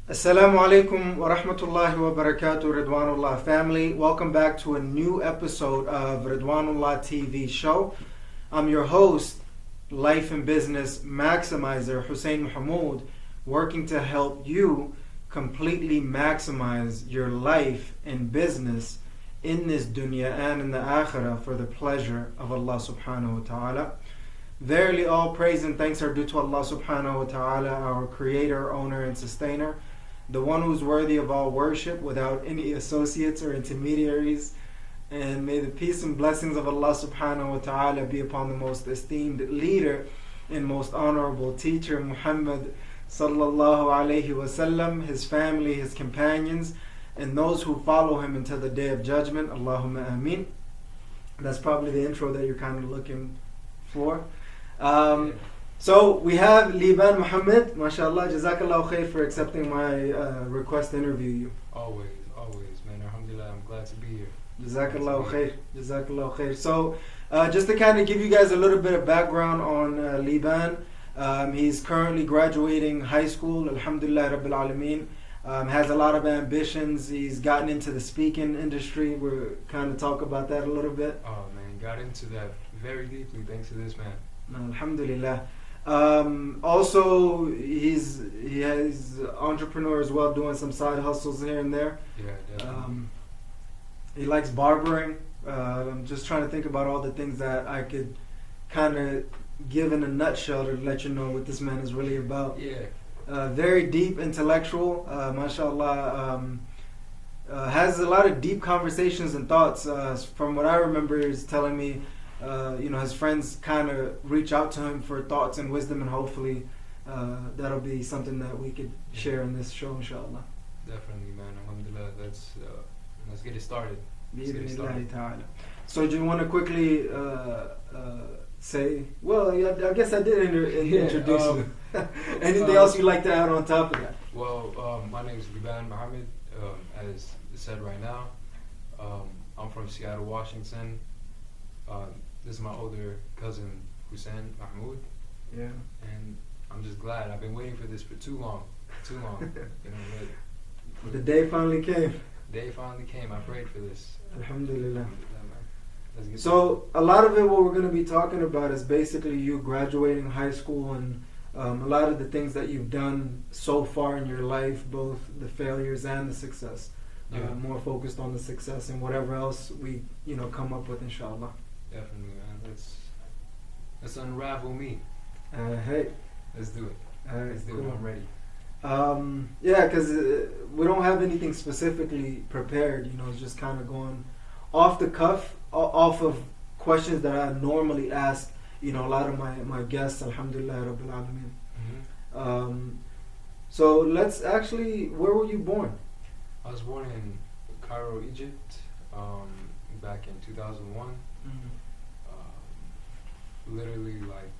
Assalamu alaikum wa rahmatullahi wa barakatuh, Ridwanullah family. Welcome back to a new episode of Ridwanullah TV show. I'm your host, Life and Business Maximizer, Hussein Mohamud, working to help you completely maximize your life and business in this dunya and in the akhirah for the pleasure of Allah subhanahu wa ta'ala. Verily all praise and thanks are due to Allah subhanahu wa ta'ala, our creator, owner, and sustainer, the one who's worthy of all worship without any associates or intermediaries. And may the peace and blessings of Allah subhanahu wa ta'ala be upon the most esteemed leader and most honorable teacher, Muhammad sallallahu alayhi wasallam, his family, his companions, and those who follow him until the day of judgment. Allahumma ameen. That's probably the intro that you're kind of looking for. So we have Liban Mohamed, mashallah, jazakallah khair for accepting my request to interview you. Always, man. Alhamdulillah, I'm glad to be here. Jazakallah khair, jazakallah khair. So just to kind of give you guys a little bit of background on Liban, he's currently graduating high school, alhamdulillah rabbil alameen. Has a lot of ambitions. He's gotten into the speaking industry. We'll kind of talk about that a little bit. Oh man, got into that very deeply thanks to this man. Alhamdulillah. Also, he has entrepreneur as well, doing some side hustles here and there. Yeah, definitely. He likes barbering. I'm just trying to think about all the things that I could kind of give in a nutshell to let you know what this man is really about. Yeah. Very deep intellectual, mashallah. Has a lot of deep conversations and thoughts. From what I remember, he's telling me, his friends kind of reach out to him for thoughts and wisdom, and hopefully that'll be something that we could share in this show, inshallah. Definitely, man. Alhamdulillah. Let's get it started. So do you want to quickly say, well, I guess I did introduce you. Anything else you'd like to add on top of that? Well, my name is Liban Mohamed, as said right now. I'm from Seattle, Washington. This is my older cousin, Hussein Mohamud. Yeah. And I'm just glad. I've been waiting for this for too long. The day finally came. Day finally came. I prayed for this. Alhamdulillah. So a lot of it, what we're going to be talking about is basically you graduating high school and a lot of the things that you've done so far in your life, both the failures and the success. Yeah. More focused on the success and whatever else we come up with, inshallah. Definitely, man. Let's unravel me. Hey. Let's do it. Let's do cool. it. I'm ready. Because we don't have anything specifically prepared. It's just kind of going off the cuff, off of questions that I normally ask. A lot of my guests, alhamdulillah rabbil alameen. Mm-hmm. So let's actually, where were you born? I was born in Cairo, Egypt, back in 2001. Mm-hmm. Literally, like,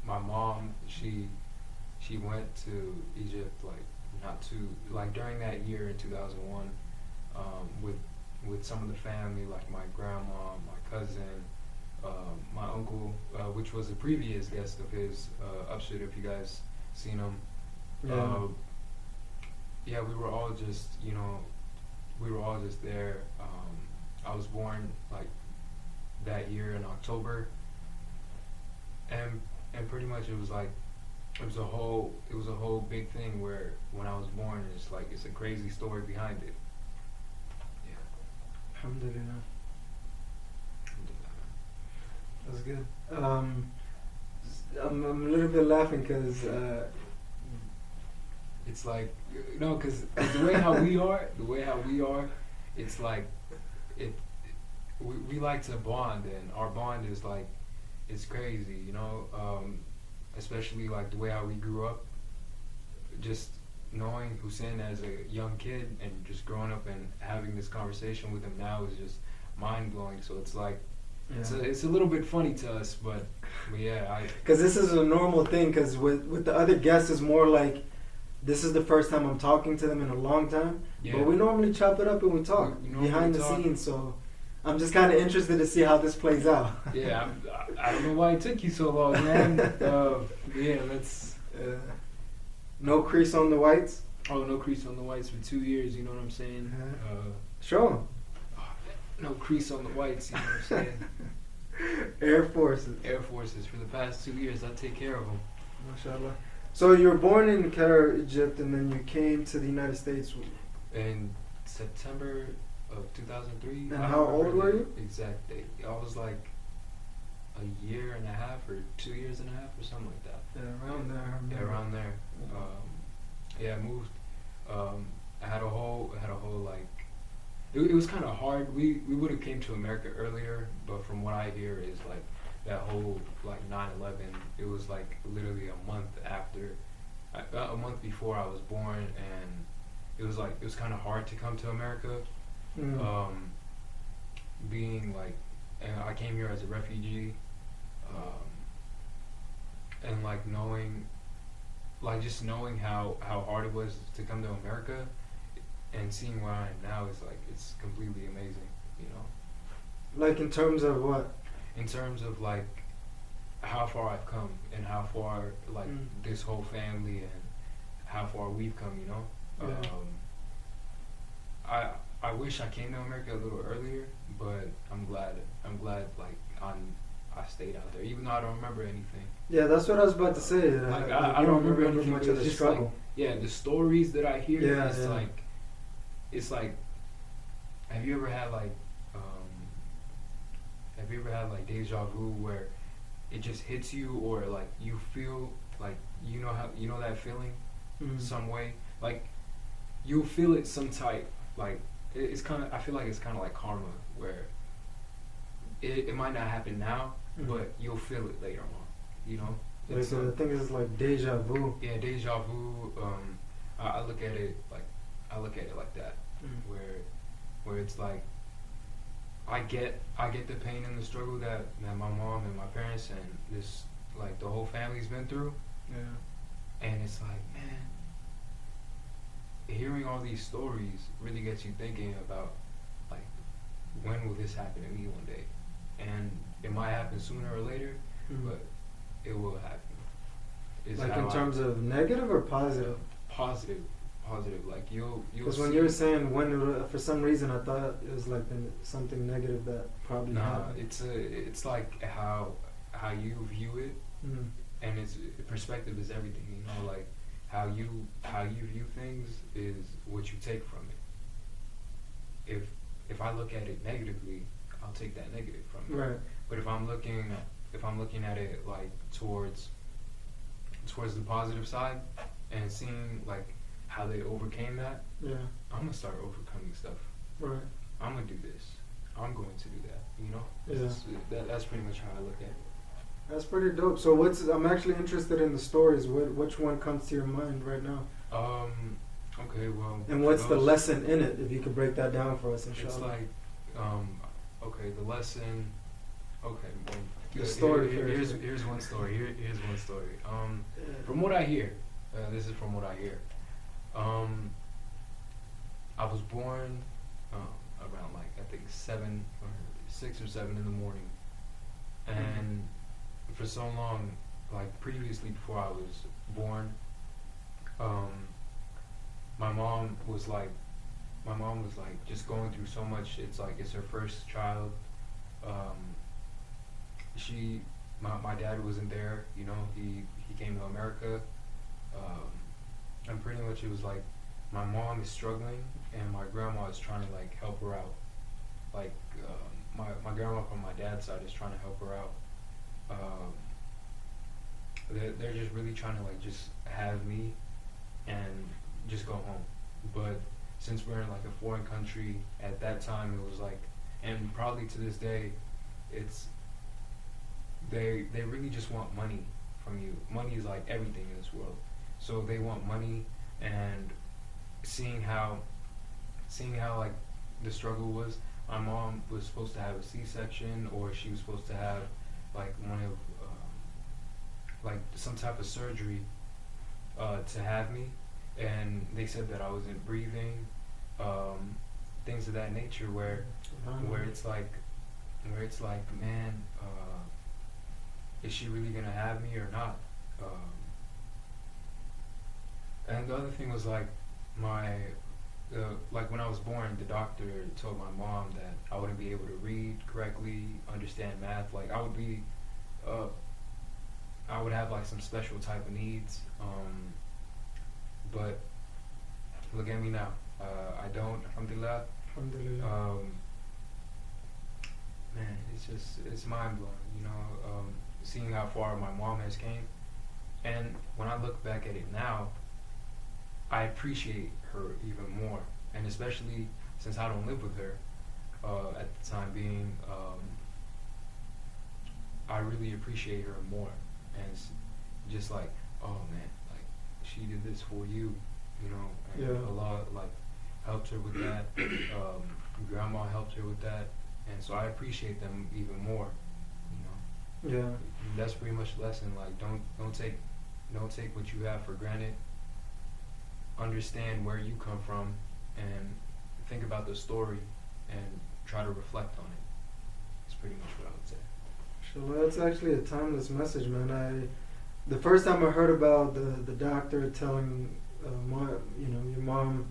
my mom, she went to Egypt, during that year in 2001, with some of the family, like my grandma, my cousin, my uncle, which was a previous guest of his, Upshit, if you guys seen him. Yeah. We were all just, there. I was born like that year in October, and pretty much it was a whole big thing where when I was born, it's a crazy story behind it. Yeah. Alhamdulillah. That's good. I'm a little bit laughing because it's like, because the way how we are, it's like we like to bond, and our bond is like, it's crazy, especially like the way how we grew up. Just knowing Hussein as a young kid and just growing up and having this conversation with him now is just mind blowing. So it's like, it's a little bit funny to us, but yeah, because this is a normal thing. Because with the other guests, is more like, this is the first time I'm talking to them in a long time. Yeah. But we normally chop it up and we talk behind the scenes. So I'm just kind of interested to see how this plays out. Yeah, I don't know why it took you so long, man. Yeah, let's. No crease on the whites? Oh, no crease on the whites for 2 years, you know what I'm saying? Show 'em. No crease on the whites, you know what I'm saying? Air Forces. Air Forces. For the past 2 years, I take care of them. MashaAllah. So you were born in Cairo, Egypt, and then you came to the United States. In September of 2003. And how old were you? Exact date. I was like a year and a half or 2 years and a half or something like that. Yeah, around there. Yeah, around there. I moved. I had a whole like. It was kind of hard. We would have came to America earlier, but from what I hear is like that whole like 9/11. It was like literally a month after, a month before I was born, and it was kind of hard to come to America. Being like, and I came here as a refugee, and like knowing, like just knowing how hard it was to come to America, and seeing where I am now is like it's completely amazing, you know. Like in terms of what? In terms of like how far I've come and how far like this whole family and how far we've come, you know. Yeah. I wish I came to America a little earlier, but I'm glad like I stayed out there, even though I don't remember anything. Yeah, that's what I was about to say. Like I don't remember anything much of the just struggle. like, yeah, the stories that I hear, Yeah, it's yeah. like, have you ever had like deja vu where it just hits you, or like you feel like you know that feeling some way, like you'll feel it some type, like it's kind of, I feel like it's kind of like karma, where it might not happen now, but you'll feel it later on, you know. Like, I think it's like deja vu. Yeah, deja vu. I look at it like that, where it's like I get the pain and the struggle that my mom and my parents and this like the whole family's been through. Yeah. And it's like, man, hearing all these stories really gets you thinking about like, when will this happen to me one day? And it might happen sooner or later, but it will happen. Is like in terms of negative or positive? Positive. Like you'll. Because when you were saying when, for some reason I thought it was like something negative that probably happened. It's like how you view it, and it's perspective is everything. You know, like how you view things is what you take from it. If I look at it negatively, I'll take that negative from it. Right. But if I'm looking at it like towards the positive side and seeing like how they overcame that, yeah, I'm gonna start overcoming stuff. Right. I'm gonna do this. I'm going to do that. You know. Yeah. That's pretty much how I look at it. That's pretty dope. So I'm actually interested in the stories. Which one comes to your mind right now? Okay, well. And what's the lesson in it? If you could break that down for us, inshallah. It's like, okay, the lesson. Okay, well, the story. Here's one story. Here's one story. From what I hear, this is from what I hear. I was born around like I think 6 or 7 in the morning, and for so long, like previously before I was born, my mom was like just going through so much. It's like it's her first child. My dad wasn't there, you know. He came to America, and pretty much it was like my mom is struggling and my grandma is trying to like help her out. Like my grandma from my dad's side is trying to help her out. They're just really trying to like just have me and just go home. But since we're in like a foreign country, at that time it was like, and probably to this day, it's they really just want money from you. Money is like everything in this world. So they want money, and seeing how like the struggle was. My mom was supposed to have a C-section, or she was supposed to have like one of like some type of surgery to have me, and they said that I wasn't breathing, things of that nature. Where it's like, man, is she really gonna have me or not? And the other thing was like like when I was born, the doctor told my mom that I wouldn't be able to read correctly, understand math. Like I would have like some special type of needs. But look at me now. I don't, alhamdulillah. Alhamdulillah. Man, it's mind blowing, you know, seeing how far my mom has came. And when I look back at it now, I appreciate her even more. And especially since I don't live with her at the time being, I really appreciate her more. And it's just like, oh man, like she did this for you, you know, and Allah like helped her with that. Grandma helped her with that. And so I appreciate them even more, you know. Yeah. And that's pretty much the lesson. Like, don't take what you have for granted. Understand where you come from, and think about the story, and try to reflect on it. That's pretty much what I would say. Inshallah, that's actually a timeless message, man. The first time I heard about the doctor telling your mom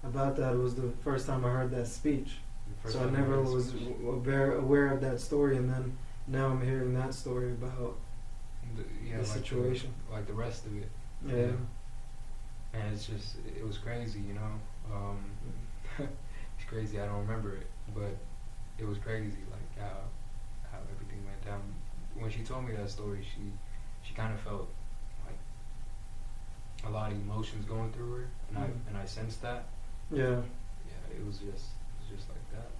about that was the first time I heard that speech. So I never was aware of that story, and then now I'm hearing that story about the situation. Like the rest of it. Yeah. And it was crazy, you know. It's crazy, I don't remember it, but it was crazy, like how everything went down. When she told me that story, she kind of felt like a lot of emotions going through her, and I sensed that. Yeah. Yeah, it was just like that.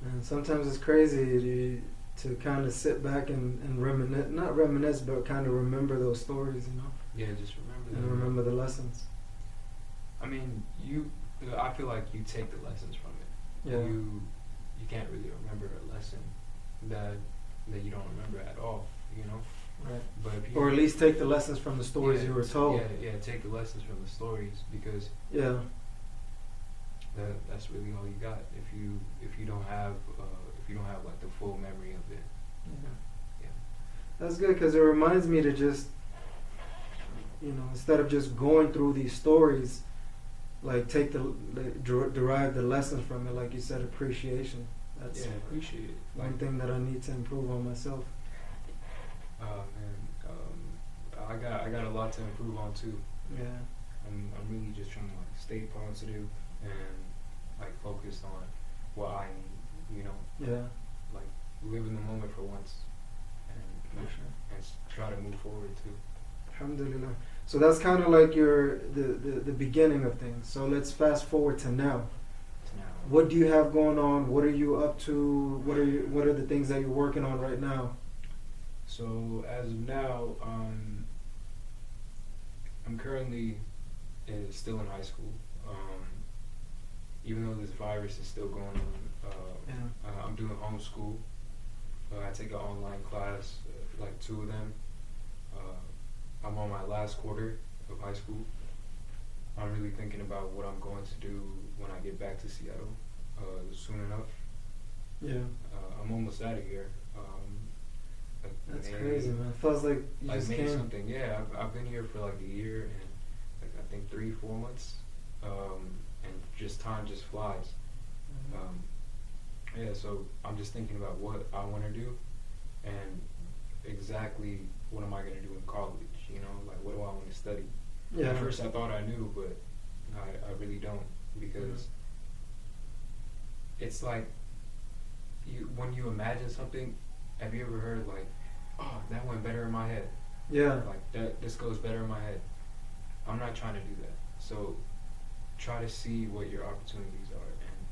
And sometimes it's crazy to kind of sit back and reminisce, not reminisce, but kind of remember those stories, you know? Yeah, just remember them. And remember the lessons. I mean, I feel like you take the lessons from it. Yeah. You can't really remember a lesson that you don't remember at all, you know? Right. But if or at least take the lessons from the stories you were told. Yeah, take the lessons from the stories, because that's really all you got. If you don't have like the full memory of it. Yeah. That's good, because it reminds me to just, you know, instead of just going through these stories, like derive the lessons from it, like you said, appreciation. That's appreciate it. One thing that I need to improve on myself. I got a lot to improve on too. Yeah. I'm really just trying to like stay positive and like focus on what I need, you know. Yeah. Like live in the moment for once, and try to move forward too. Alhamdulillah. So that's kind of like the beginning of things. So let's fast forward to now. What do you have going on? What are you up to? What are the things that you're working on right now? So as of now, I'm currently still in high school. Even though this virus is still going on, I'm doing homeschool. I take an online class, like 2 of them. I'm on my last quarter of high school. I'm really thinking about what I'm going to do when I get back to Seattle soon enough. Yeah. I'm almost out of here. That's crazy, man. It feels like you just came. Something. Yeah, I've been here for like a year and like I think 3-4 months, and just time just flies. So I'm just thinking about what I want to do, and exactly what am I going to do in college. You know, like what do I want to study? Yeah. At first I thought I knew, but I really don't, because it's like when you imagine something. Have you ever heard like, oh, that went better in my head? Yeah. Like this goes better in my head. I'm not trying to do that. So try to see what your opportunities are and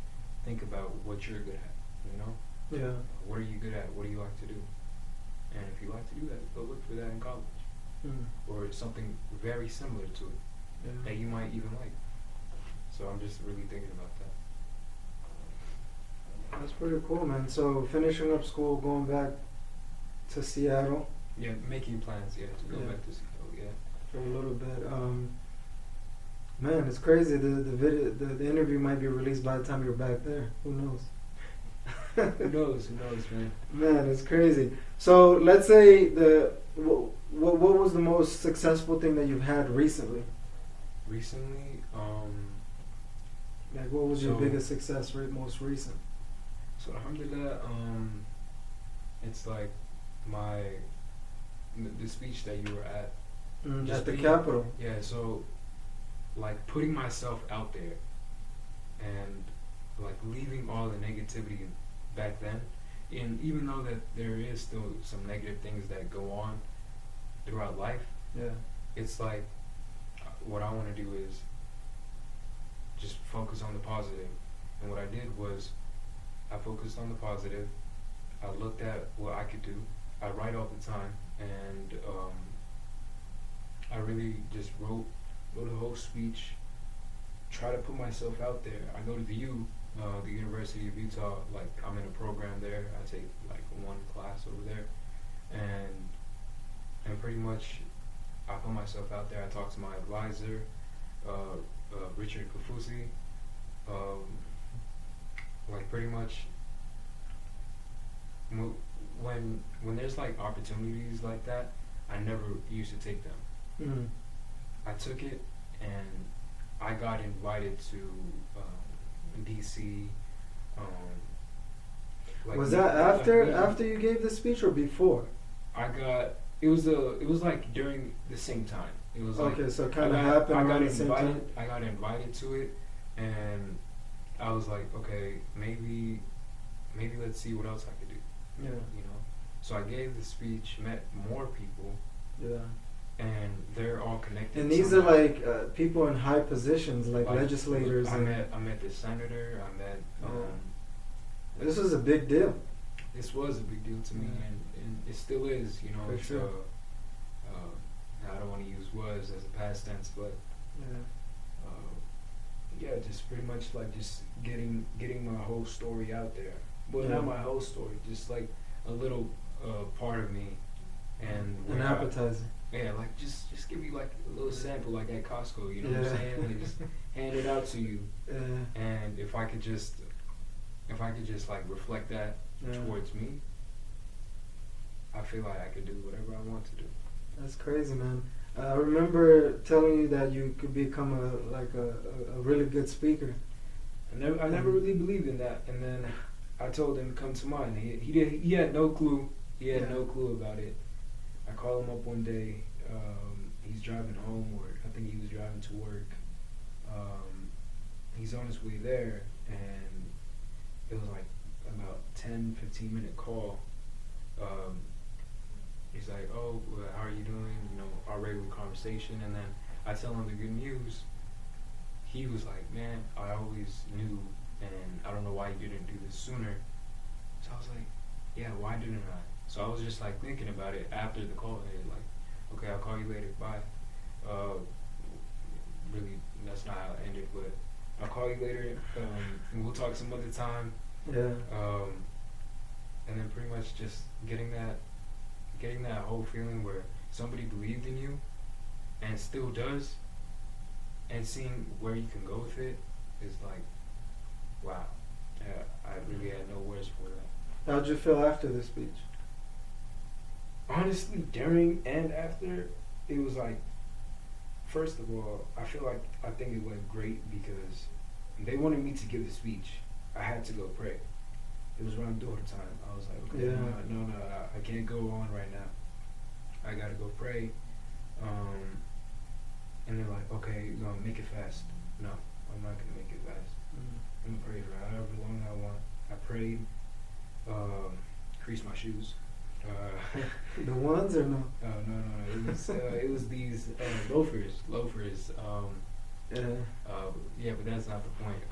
think about what you're good at, you know? Yeah. What are you good at? What do you like to do? And if you like to do that, go look for that in college. Or something very similar to it that you might even like. So I'm just really thinking about that. That's pretty cool, man. So finishing up school, going back to Seattle. Yeah, making plans, to go back to Seattle, for a little bit. Man, it's crazy. The video, the interview might be released by the time you're back there. Who knows? Who knows, man? Man, it's crazy. So let's say was the most successful thing that you've had recently? Recently, Like, what was your biggest success rate most recent? So alhamdulillah, it's like the speech that you were at. At the Capitol. Yeah, so like putting myself out there and like leaving all the negativity back then. And even though that there is still some negative things that go on throughout life, yeah, it's like what I want to do is just focus on the positive. And what I did was I focused on the positive. I looked at what I could do. I write all the time, and I really just wrote a whole speech. Try to put myself out there. I go to the University of Utah. Like, I'm in a program there. I take like one class over there, and pretty much I put myself out there. I talk to my advisor, Richard Kafusi. Like, pretty much when there's like opportunities like that, I never used to take them. Mm-hmm. I took it, and I got invited to DC. Like, was that after you gave the speech or before? It was like during the same time. It was like, okay, so it kind of happened around the same time. I got invited to it, and I was like, okay, maybe let's see what else I could do. Yeah. You know. So I gave the speech, met more people. Yeah. And they're all connected. And these somehow. are like people in high positions, like legislators. I met the senator. I met. This was a big deal. This was a big deal to me, and it still is. You know, for sure. I don't want to use was as a past tense, but yeah, just pretty much like just getting my whole story out there. Well, not my whole story, just like a little part of me, and an appetizer. Yeah, like just give you like a little sample, like at Costco. You know what I'm saying? Like, just hand it out to you, and if I could just like reflect that towards me, I feel like I could do whatever I want to do. That's crazy, man. I remember telling you that you could become a really good speaker. I never really believed in that, and then I told him to come to mine. He had no clue. He had no clue about it. I called him up one day. He's driving home, or I think he was driving to work. He's on his way there, and it was like about 10-15 minute call. He's like, "Oh, well, how are you doing?" You know, our regular conversation, and then I tell him the good news. He was like, "Man, I always knew, and I don't know why you didn't do this sooner." So I was like, "Yeah, why didn't I?" So I was just like thinking about it after the call, and like, "Okay, I'll call you later. Bye." Really, that's not how it ended, but I'll call you later, and we'll talk some other time. Yeah. And then pretty much just getting that whole feeling where somebody believed in you and still does, and seeing where you can go with it is like, wow. I really had no words for that. How'd you feel after the speech? Honestly, during and after, it was like, first of all, I think it went great because they wanted me to give the speech. I had to go pray. It was around door time. I was like, okay, no, I can't go on right now. I gotta go pray. And they're like, okay, you're gonna make it fast. No, I'm not gonna make it fast. I'm gonna pray for however long I want. I prayed, creased my shoes. The ones or no? No. It was these loafers. Yeah, but that's not the point.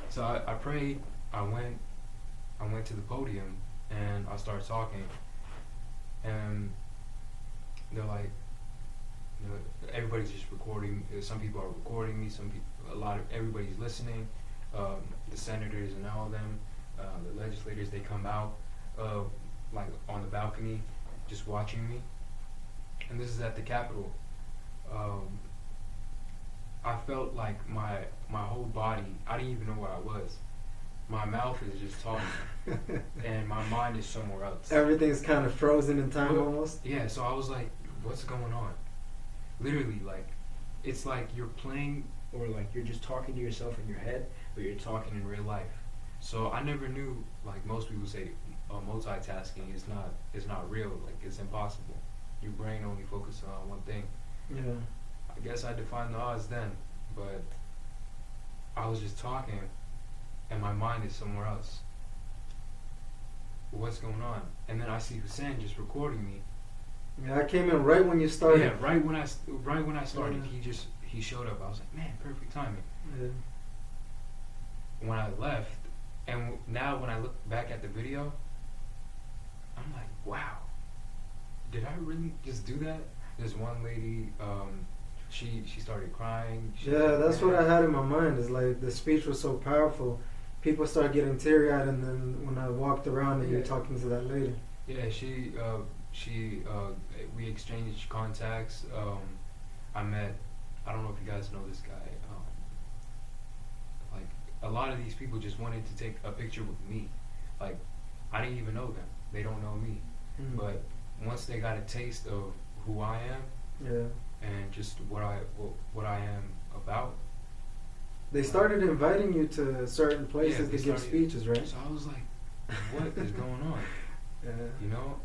So I prayed. I went to the podium and I started talking, and they're like, you know, everybody's just recording. Some people are recording me. Everybody's listening. The senators and all of them, the legislators, they come out, like on the balcony, just watching me. And this is at the Capitol. I felt like my whole body, I didn't even know where I was. My mouth is just talking, and my mind is somewhere else. Everything's kind of frozen in time almost. Yeah, so I was like, what's going on? Literally, like, it's like you're playing, or like you're just talking to yourself in your head, but you're talking in real life. So I never knew, like most people say, multitasking is not real. Like, it's impossible. Your brain only focuses on one thing. Yeah. I guess I defined the odds then, but I was just talking, and my mind is somewhere else. What's going on? And then I see Hussein just recording me. Yeah, I came in right when you started. Yeah, right when I started, he showed up. I was like, man, perfect timing. Yeah. When I left, and now when I look back at the video, I'm like, wow, did I really just do that? There's one lady, she started crying. Yeah, that's what I had in my mind. Is like the speech was so powerful. People started getting teary-eyed, and then when I walked around and you were talking to that lady. Yeah, we exchanged contacts. I don't know if you guys know this guy. Like, a lot of these people just wanted to take a picture with me. Like, I didn't even know them. They don't know me. Mm. But once they got a taste of who I am, and just what I am about, they started inviting you to certain places to give speeches, right? So I was like, what is going on? Yeah. You know,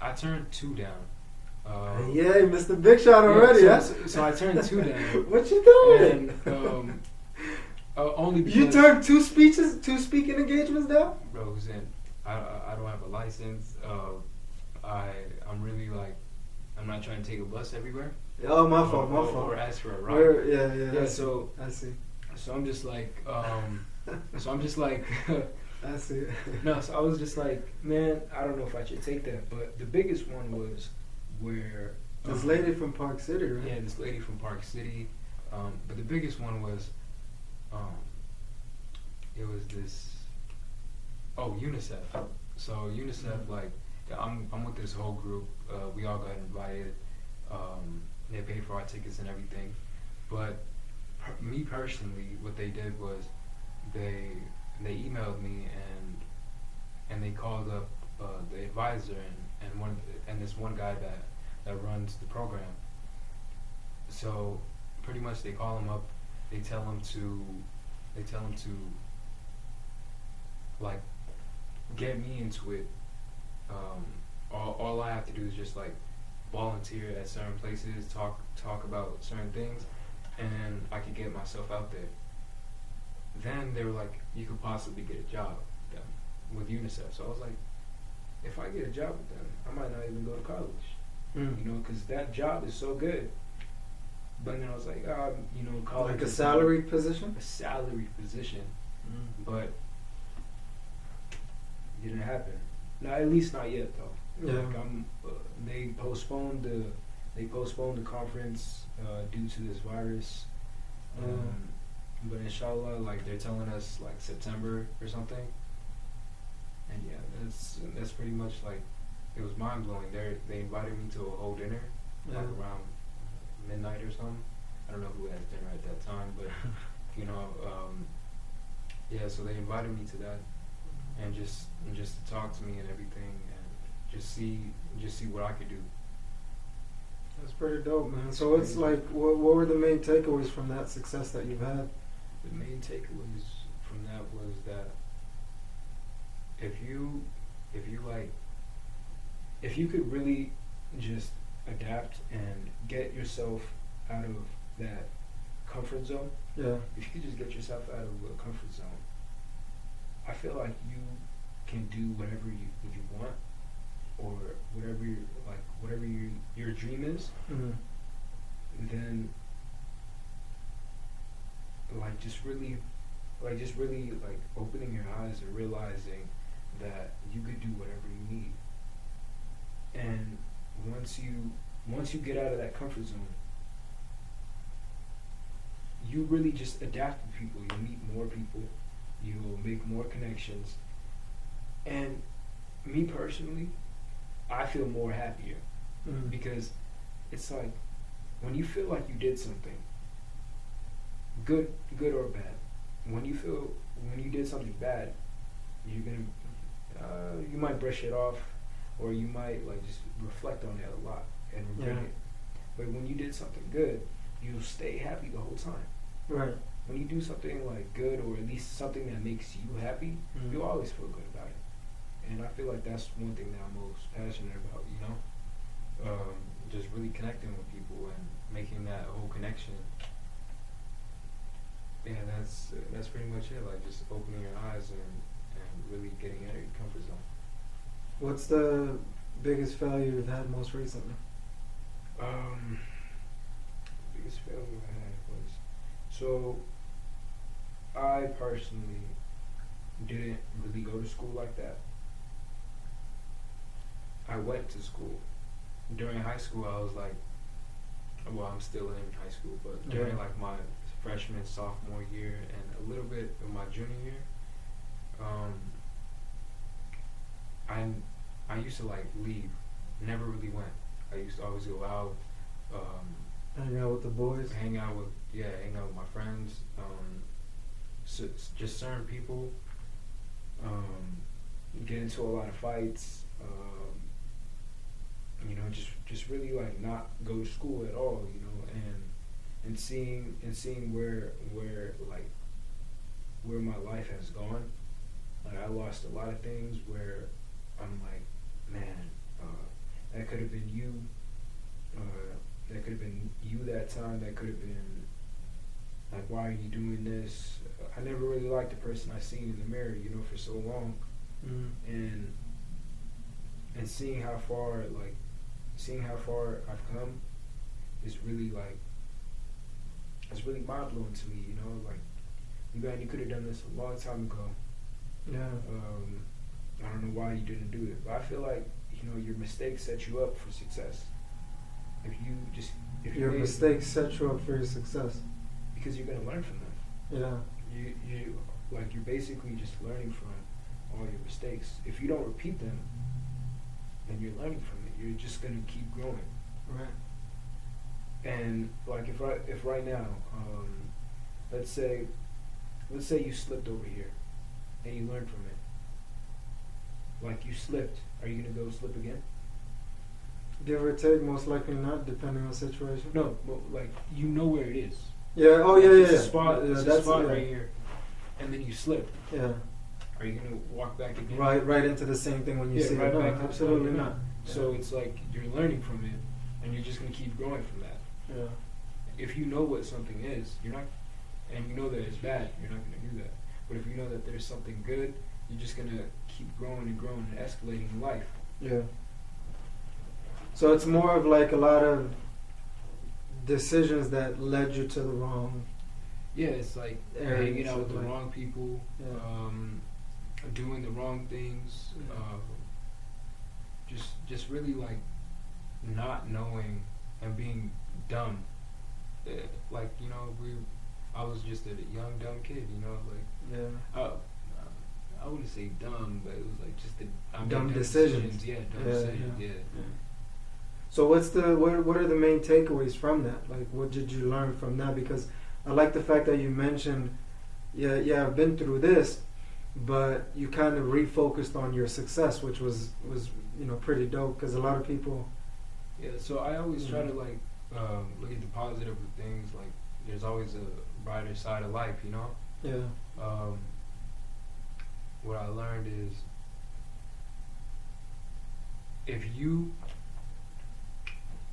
I turned 2 down. Yeah, you missed the big shot already, huh? So I turned 2 down. What you doing? And only because you turned 2 speaking engagements down? Bro, Hussein, I don't have a license. I'm really like, I'm not trying to take a bus everywhere. Oh, my fault. Or ask for a ride. Yeah. So I see. So I'm just like, I see. No, so I was just like, man, I don't know if I should take that. But the biggest one was where this lady from Park City, right? Yeah, this lady from Park City. But the biggest one was, it was this. Oh, UNICEF. So UNICEF, like, I'm with this whole group. We all got invited. They paid for our tickets and everything. But me personally, what they did was they emailed me and they called up the advisor and this one guy that runs the program. So pretty much they call him up. They tell him to like get me into it. All I have to do is just like volunteer at certain places, talk about certain things, and I could get myself out there. Then they were like, you could possibly get a job with UNICEF. So I was like, if I get a job with them, I might not even go to college. You know, because that job is so good. But then I was like, you know, college. Like a salary position? A salary position. But it didn't happen. No, at least not yet, though. Yeah. Like they postponed the conference due to this virus. But inshallah, like they're telling us like September or something. And yeah, that's pretty much like, it was mind blowing. They invited me to a whole dinner, like around midnight or something. I don't know who has dinner at that time, but you know, yeah. So they invited me to that, and just to talk to me and everything, and just see what I could do. That's pretty dope, man. So it's like, what were the main takeaways from that success that you've had? The main takeaways from that was that if you could really just adapt and get yourself out of that comfort zone. Yeah. If you could just get yourself out of a comfort zone, I feel like you can do whatever you want, or whatever your dream is. Mm-hmm. Then just really opening your eyes and realizing that you could do whatever you need. And once you get out of that comfort zone, you really just adapt with people. You meet more people, you'll make more connections. And me personally, I feel more happier. Because it's like, when you feel like you did something, good or bad, when you did something bad, you're gonna you might brush it off, or you might like just reflect on it a lot and regret Yeah. it. But when you did something good, you'll stay happy the whole time. Right. When you do something like good, or at least something that makes you happy, Mm. you'll always feel good about it. And I feel like that's one thing that I'm most passionate about, you know? Just really connecting with people and making that whole connection. Yeah, that's pretty much it. Like just opening your eyes and really getting out of your comfort zone. What's the biggest failure you've had most recently? Biggest failure I had was, so I personally didn't really go to school like that. I went to school. During high school, I was like, well, I'm still in high school, but during like my freshman, sophomore year, and a little bit of my junior year, I used to like leave, never really went. I used to always go out, Hang out with the boys. hang out with my friends, just certain people, get into a lot of fights, you know, just really like not go to school at all, you know, and seeing where my life has gone. Like I lost a lot of things where I'm like, man, that could have been you. That could have been you that time. That could have been like, why are you doing this? I never really liked the person I seen in the mirror, you know, for so long, and seeing how far I've come is really like, it's really mind blowing to me, you know, like, man, you could have done this a long time ago. Yeah. I don't know why you didn't do it, but I feel like, you know, your mistakes set you up for success. If Your mistakes set you up for your success. because you're gonna learn from them. Yeah. You're basically just learning from all your mistakes. If you don't repeat them, then you're learning from it. You're just gonna keep growing. Right. And like if right now, let's say you slipped over here, and you learned from it. Like you slipped, are you gonna go slip again? Give or take, most likely not, depending on the situation. No, but like you know where it is. Yeah. Oh, yeah, Like, yeah. it's Yeah. a spot. Yeah, It's a that's spot yeah. right here, and then you slip. Yeah. Are you gonna walk back again? Right into the same thing when you see right it. No, back. absolutely not. So it's like you're learning from it, and you're just gonna keep growing from that. Yeah. If you know what something is, you're not, and you know that it's bad, you're not gonna do that. But if you know that there's something good, you're just gonna keep growing and growing and escalating in life. Yeah. So it's more of like a lot of decisions that led you to the wrong. Yeah, it's like Areas hanging out with of the life. wrong people, Yeah. doing the wrong things, just really like not knowing and being dumb. Like, you know, I was just a young dumb kid, you know, like Yeah. I wouldn't say dumb, but it was like just Dumb decisions. Yeah, dumb Yeah, decisions. yeah. Yeah. So what are the main takeaways from that? Like, what did you learn from that? Because I like the fact that you mentioned, yeah, I've been through this, but you kind of refocused on your success, which was pretty dope. Because a lot of people. Yeah. So I always try to like look at the positive of things. Like, there's always a brighter side of life, you know. Yeah. What I learned is, if you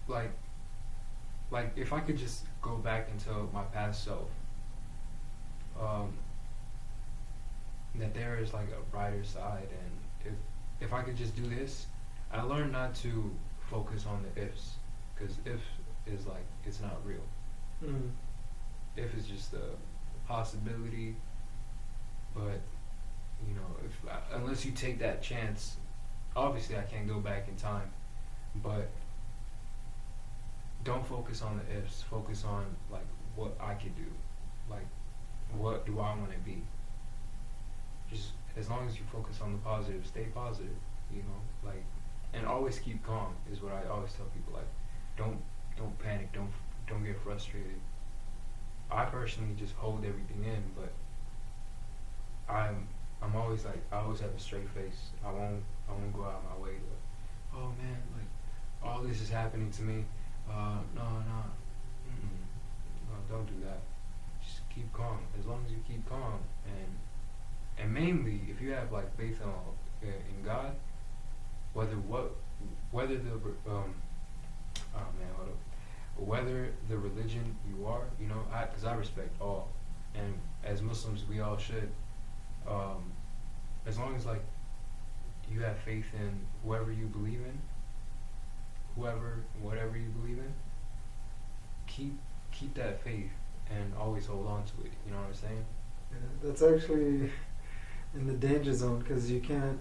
like if I could just go back into my past self, that there is like a brighter side, and if I could just do this, I learned not to focus on the ifs, because if is like, it's not real. Mm. If is just a possibility, but you know, unless you take that chance, obviously I can't go back in time, but don't focus on the ifs. Focus on like what I could do, like what do I want to be. Just as long as you focus on the positive, stay positive, you know, like, and always keep calm is what I always tell people. Like, don't panic, don't get frustrated. I personally just hold everything in, but I'm always like, I always have a straight face. I won't go out of my way oh man, like all this is happening to me. No, don't do that. Just keep calm. As long as you keep calm, and mainly if you have like faith in God, whether the whether the religion you are, because I respect all, and as Muslims we all should. As long as like you have faith in whoever you believe in, whatever you believe in, keep that faith and always hold on to it. You know what I'm saying? Yeah, that's actually in the danger zone, because you can't.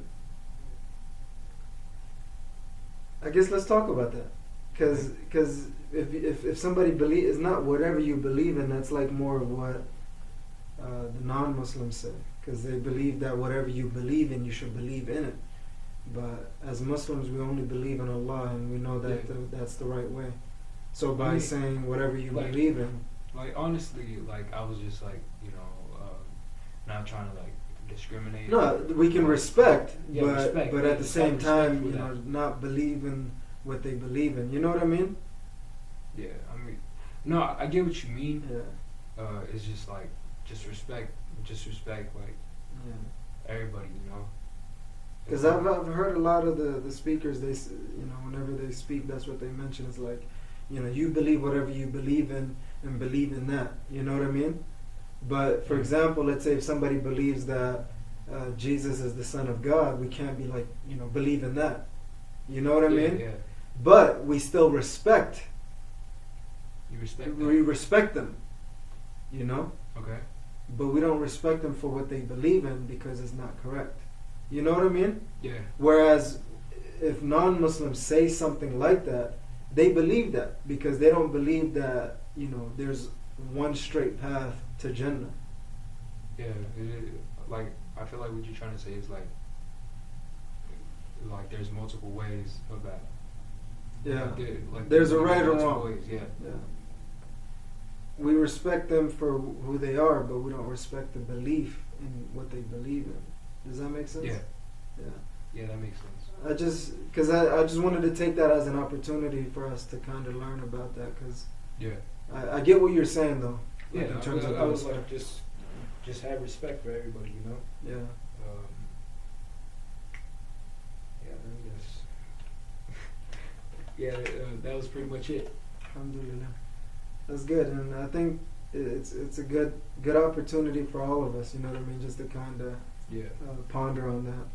I guess let's talk about that, because if somebody it's not whatever you believe in, that's like more of what the non-Muslims say, because they believe that whatever you believe in, you should believe in it. But as Muslims, we only believe in Allah, and we know that that's the right way. So by saying whatever you believe in, like honestly, like I was just like not trying to like discriminate. No, we can respect, respect, but at the same time, not believe in what they believe in. You know what I mean? Yeah, I mean, no, I get what you mean. Yeah. It's just like just respect like everybody, Because I've heard a lot of the speakers, they whenever they speak, that's what they mention is like, you believe whatever you believe in and believe in that. You know what I mean? But for example, let's say if somebody believes that Jesus is the Son of God, we can't be like, believe in that. You know what I mean? Yeah. But we still respect. You respect them. We respect them. Okay. But we don't respect them for what they believe in because it's not correct. You know what I mean? Yeah. Whereas if non-Muslims say something like that, they believe that because they don't believe that, there's one straight path to Jannah. Yeah. Like, I feel like what you're trying to say is like there's multiple ways of that. Yeah. Like there's a right or wrong. Ways, yeah. We respect them for who they are, but we don't respect the belief in what they believe in. Does that make sense? Yeah. Yeah. Yeah, that makes sense. I just wanted to take that as an opportunity for us to kind of learn about that, because I get what you're saying though. Yeah, in terms of I was like just have respect for everybody, Yeah. That was pretty much it. Alhamdulillah. That's good, and I think it's a good opportunity for all of us. You know what I mean? Just to kind of ponder on that.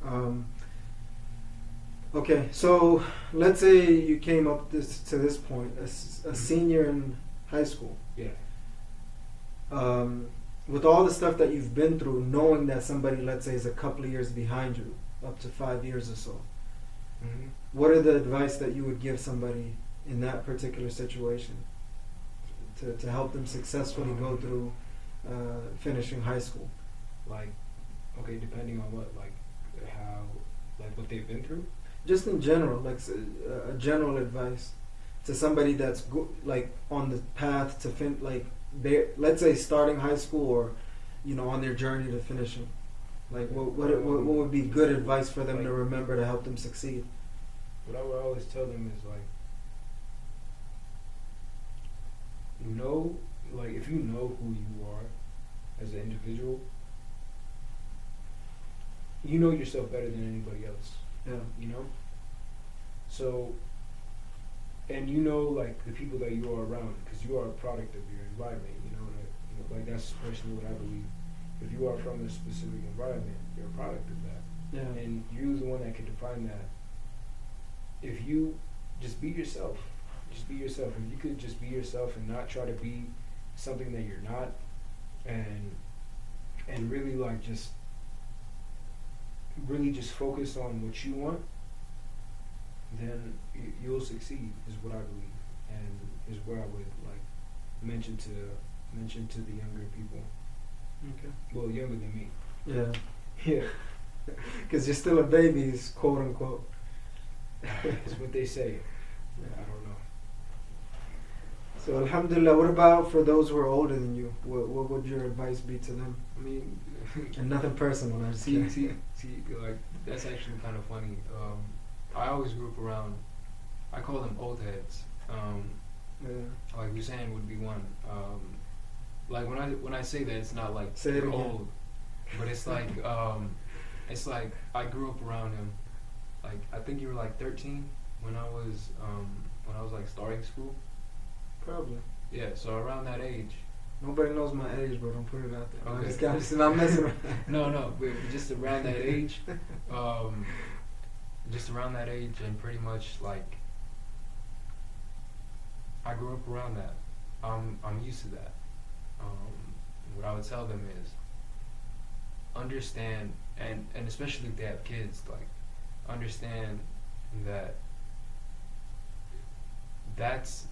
Okay, so let's say you came up to this point, a senior in high school. Yeah. With all the stuff that you've been through, knowing that somebody, let's say, is a couple of years behind you, up to 5 years or so, what are the advice that you would give somebody in that particular situation to help them successfully go through finishing high school? Like, okay, depending on what, like how, like what they've been through? Just in general, like a general advice to somebody that's like on the path to let's say starting high school, or on their journey to finishing. Like what would be good advice for them to remember to help them succeed? What I would always tell them is like if you know who you are as an individual, you know yourself better than anybody else. Yeah. So, and like the people that you are around, because you are a product of your environment. Like that's personally what I believe. If you are from a specific environment, you're a product of that. Yeah. And you're the one that can define that. If you just be yourself, If you could just be yourself and not try to be something that you're not, and really just focus on what you want, then you'll succeed, is what I believe, and is what I would like mention to the younger people. Okay. Well, younger than me. Yeah. Yeah. Because you're still a baby, quote unquote. That's what they say. Yeah. I don't know. So alhamdulillah, what about for those who are older than you? What would your advice be to them? I mean, and nothing personal. see, like that's actually kind of funny. I always grew up around. I call them old heads. Like Hussein would be one. Like when I say that, it's not like Say it you're again. old, but it's like I grew up around him. Like I think you were like 13 when I was like starting school. Probably. Yeah, so around that age. Nobody knows my age, bro. Don't put it out there. Okay. I'm just not messing around. No, but just around that age. Just around that age, and pretty much like I grew up around that. I'm used to that. What I would tell them is understand, and especially if they have kids, like understand that that's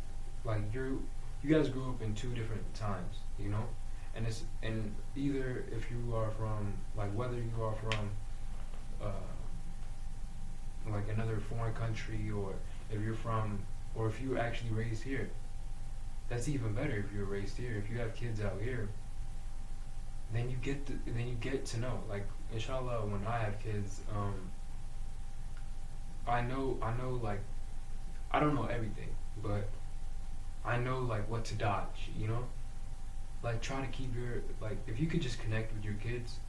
like you guys grew up in two different times, you know, and either if you are from like whether you are from like another foreign country, or if you're from, or if you were actually raised here, that's even better. If you're raised here, if you have kids out here, then you get to know, like inshallah when I have kids, I know like I don't know everything, but I know like what to dodge, you know, like try to keep your, like if you could just connect with your kids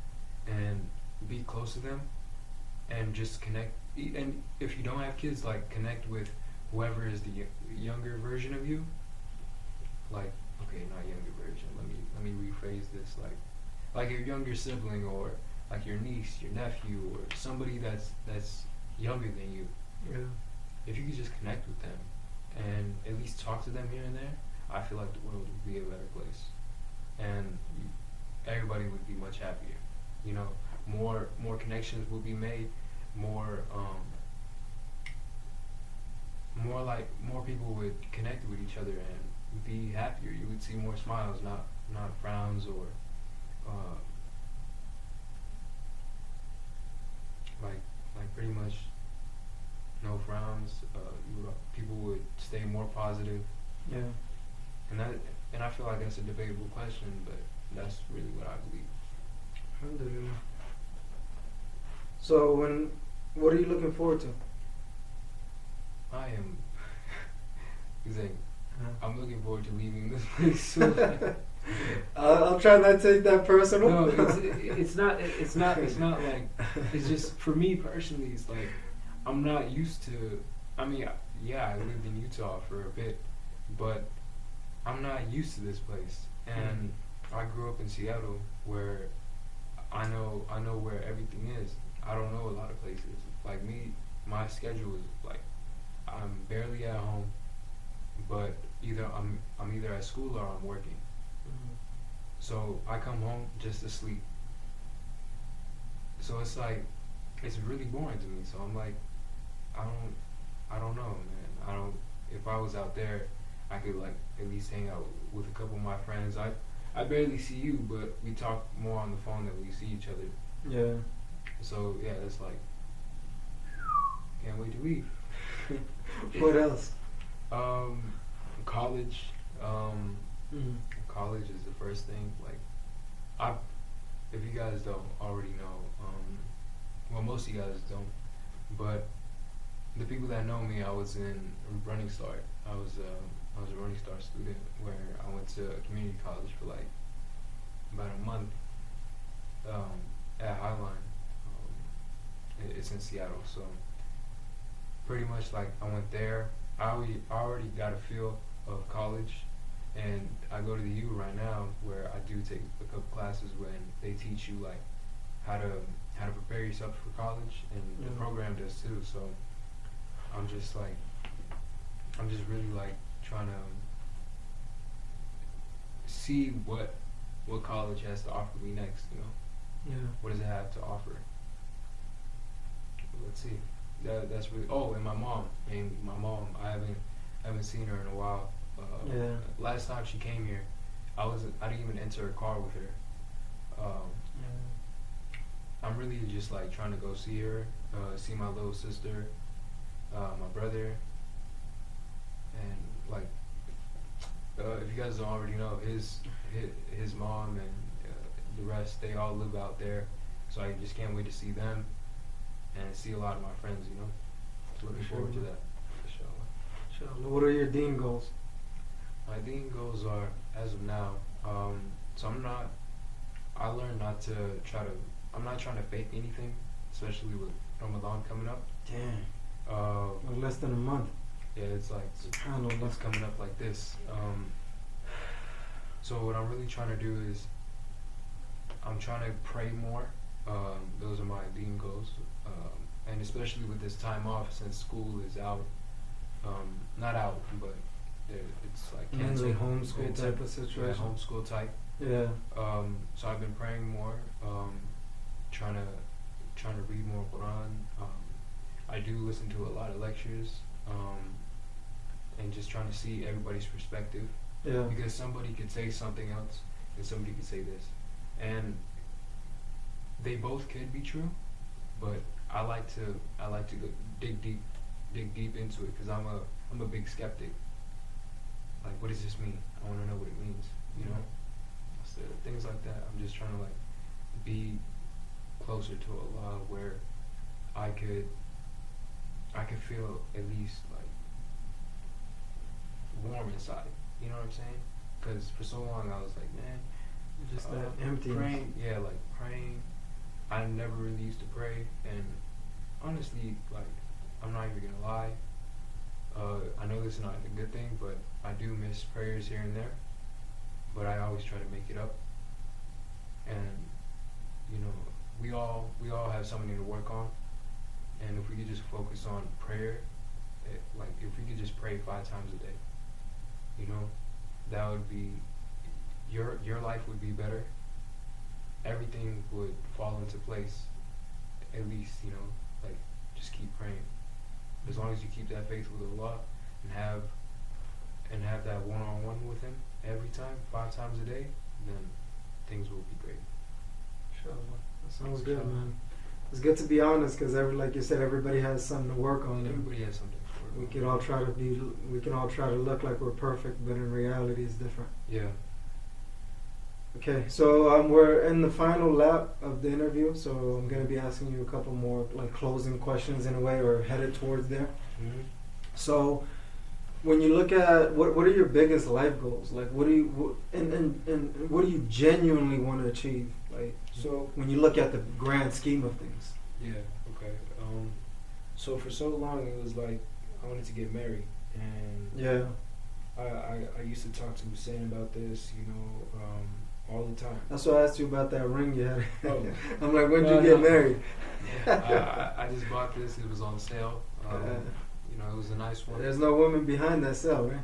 and be close to them and just connect, and if you don't have kids, like connect with whoever is the younger version of you, like okay, not younger version, let me rephrase this, like your younger sibling, or like your niece, your nephew, or somebody that's younger than you. Yeah. If you could just connect with them and at least talk to them here and there, I feel like the world would be a better place, and everybody would be much happier. You know, more connections would be made, more people would connect with each other and be happier. You would see more smiles, not frowns, or like pretty much no frowns. People would stay more positive. Yeah. And I feel like that's a debatable question, but that's really what I believe. Alhamdulillah. So what are you looking forward to? I am. Saying, Uh-huh. I'm looking forward to leaving this place soon. I'll try not to take that personal. No, it's not like, it's just for me personally. It's like I'm not used to. I mean, yeah, I lived in Utah for a bit, but I'm not used to this place. And I grew up in Seattle, where I know where everything is. I don't know a lot of places. Like me, my schedule is like I'm barely at home, but either I'm either at school or I'm working. So I come home just to sleep. So it's like it's really boring to me. So I'm like, I don't know, man. If I was out there, I could like at least hang out with a couple of my friends. I barely see you, but we talk more on the phone than we see each other. Yeah. So yeah, it's like can't wait to leave. What else? College. College is the first thing. Like, if you guys don't already know, well, most of you guys don't, but the people that know me, I was in Running Start. I was a Running Start student, where I went to a community college for like about a month at Highline. It's in Seattle, so pretty much like I went there. I already got a feel of college, and I go to the U right now, where I do take a couple classes when they teach you like how to prepare yourself for college, and the program does too. So I'm just really like trying to see what college has to offer me next. You know, Yeah. what does it have to offer? Let's see. That's really. Oh, and my mom. I haven't seen her in a while. Yeah. Last time she came here, I didn't even enter a car with her. I'm really just like trying to go see her, see my little sister, my brother, and like if you guys don't already know, his mom and the rest, they all live out there, so I just can't wait to see them and see a lot of my friends, you know. looking forward to that. Inshallah. Inshallah. What are your deen goals? My deen goals are, as of now, so I learned not to I'm not trying to fake anything, especially with Ramadan coming up. Damn. Less than a month. Yeah, it's like, SubhanAllah. it's coming up like this. So what I'm really trying to do is, I'm trying to pray more. Those are my deen goals. And especially with this time off, since school is out, not out, but it's like mainly canceled. homeschool type of situation. Yeah, homeschool type. Yeah. So I've been praying more, trying to read more Quran. I do listen to a lot of lectures, and just trying to see everybody's perspective. Yeah. Because somebody could say something else, and somebody could say this, and they both could be true, but I like to go dig deep into it, because I'm a big skeptic. Like, what does this mean? I want to know what it means, you know? So things like that. I'm just trying to like be closer to Allah, where I could feel at least like warm inside. You know what I'm saying? Because for so long I was like, man, just that emptiness. Praying, yeah, like praying. I never really used to pray, and honestly, like, I'm not even gonna lie. I know this is not a good thing, but I do miss prayers here and there. But I always try to make it up. And you know, we all have something to work on. And if we could just focus on prayer, like if we could just pray 5 times a day, you know, that would be your life would be better. Everything would fall into place. At least, you know, like, just keep praying. As long as you keep that faith with Allah and have that one-on-one with Him every time, 5 times a day, then things will be great. Inshallah. That sounds good, man. It's good to be honest, because like you said, everybody has something to work on. Everybody has something to work on. We can all try to look like we're perfect, but in reality, it's different. Yeah. Okay, so we're in the final lap of the interview, so I'm going to be asking you a couple more like closing questions in a way, or headed towards there. Mm-hmm. So, when you look at what are your biggest life goals? Like, what do you what do you genuinely want to achieve? Like, so when you look at the grand scheme of things. Yeah. Okay. So for so long it was like I wanted to get married, and Yeah. I used to talk to Hussein about this, you know, all the time. That's why I asked you about that ring you had. Oh. I'm like, when did you get married? Yeah, I just bought this. It was on sale. You know, it was a nice one. There's no woman behind that cell, right?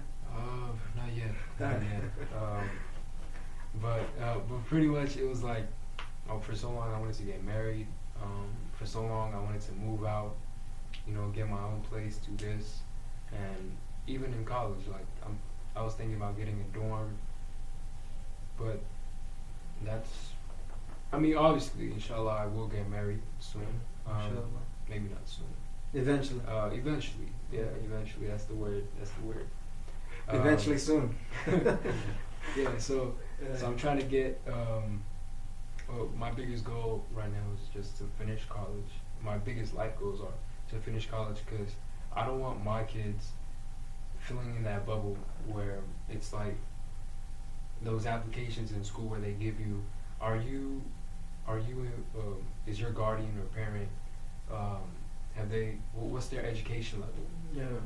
Not yet. Not yet. But pretty much it was like, for so long I wanted to get married. For so long I wanted to move out, you know, get my own place, do this. And even in college, like, I was thinking about getting a dorm. But I mean, obviously, inshallah, I will get married soon. Maybe not soon. Eventually. Eventually. Yeah, eventually. That's the word. Eventually soon. Yeah, so I'm trying to get, my biggest goal right now is just to finish college. My biggest life goals are to finish college, because I don't want my kids filling in that bubble where it's like those applications in school where they give you, is your guardian or parent, what's their education level? Yeah.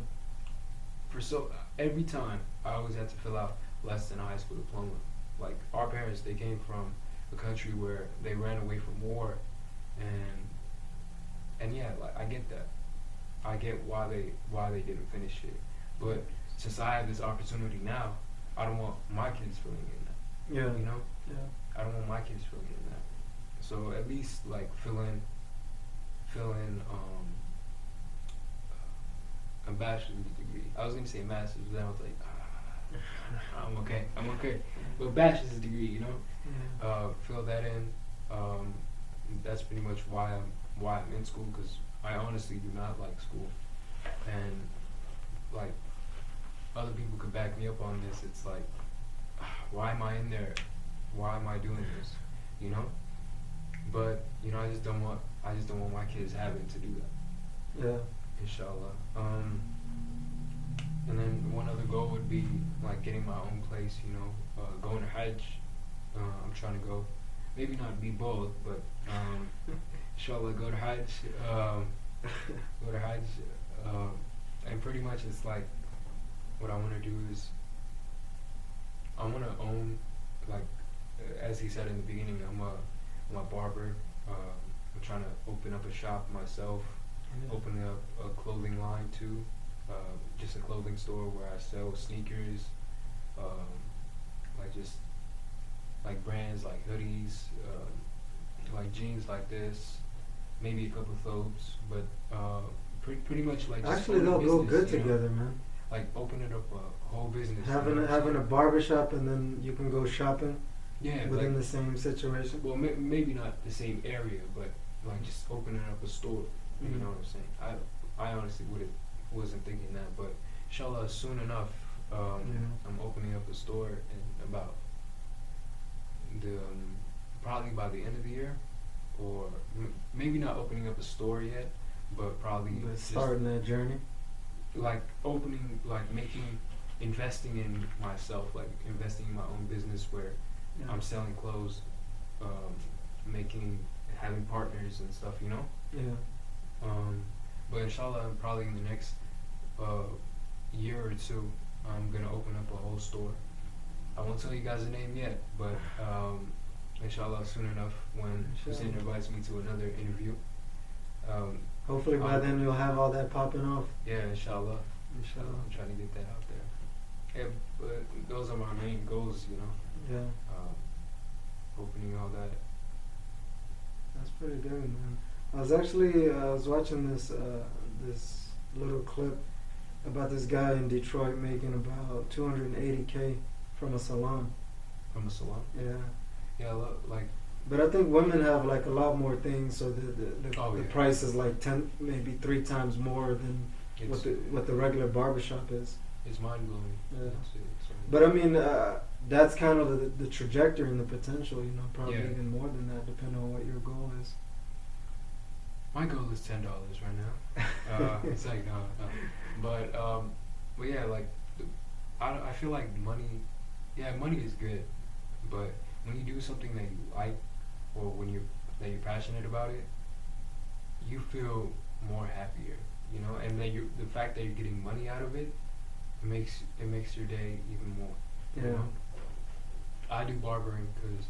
Every time I always had to fill out less than a high school diploma. Like, our parents, they came from a country where they ran away from war, and yeah, like, I get that. I get why they didn't finish it. But since I have this opportunity now, I don't want my kids filling in that. Yeah. You know? Yeah. I don't want my kids filling in that. So at least like fill in a bachelor's degree. I was gonna say master's, but then I was like, I'm okay. But bachelor's degree, you know? Yeah. Fill that in. That's pretty much why I'm in school, because I honestly do not like school. And like, other people could back me up on this. It's like, why am I in there? Why am I doing this? You know? But you know, I just don't want my kids having to do that. Yeah. Inshallah. And then one other goal would be like getting my own place. You know, going to Hajj. I'm trying to go. Maybe not be bold, but inshallah go to Hajj. Go to Hajj. And pretty much it's like what I want to do is I want to own, like as he said in the beginning, I'm a barber. I'm trying to open up a shop myself, opening up a clothing line too, just a clothing store where I sell sneakers, like just like brands like hoodies, like jeans like this, maybe a couple of clothes, but pretty much like just Actually, they'll business, go good you know? together, man. Like opening up a whole business. Having a barbershop and then you can go shopping within the same situation. Well, maybe not the same area, but like just opening up a store. You know what I'm saying? I honestly wasn't thinking that, but inshallah soon enough, I'm opening up a store in about probably by the end of the year, or maybe not opening up a store yet, but probably starting that journey. Like opening, like investing in myself, like investing in my own business where I'm selling clothes, having partners and stuff, you know? Yeah. But inshallah, probably in the next year or two, I'm going to open up a whole store. I won't tell you guys the name yet, but inshallah, soon enough, when Hussein invites me to another interview. Hopefully by then you'll have all that popping off. Yeah, inshallah. I'm trying to get that out there. Yeah, but those are my main goals, you know. Yeah. Opening all that. That's pretty good, man. I was watching this little clip about this guy in Detroit making about $280K from a salon. From a salon? Yeah. Yeah, like. But I think women have like a lot more things, so the price is like 10, maybe 3 times more than what the regular barbershop is. It's mind blowing. Yeah. But I mean, that's kind of the trajectory and the potential, you know, probably even more than that, depending on what your goal is. My goal is $10 right now. It's like no. But yeah, like I feel like money is good, but when you do something that you like, or when you're passionate about it, you feel more happier, you know, and then the fact that you're getting money out of it makes your day even more. You know? I do barbering because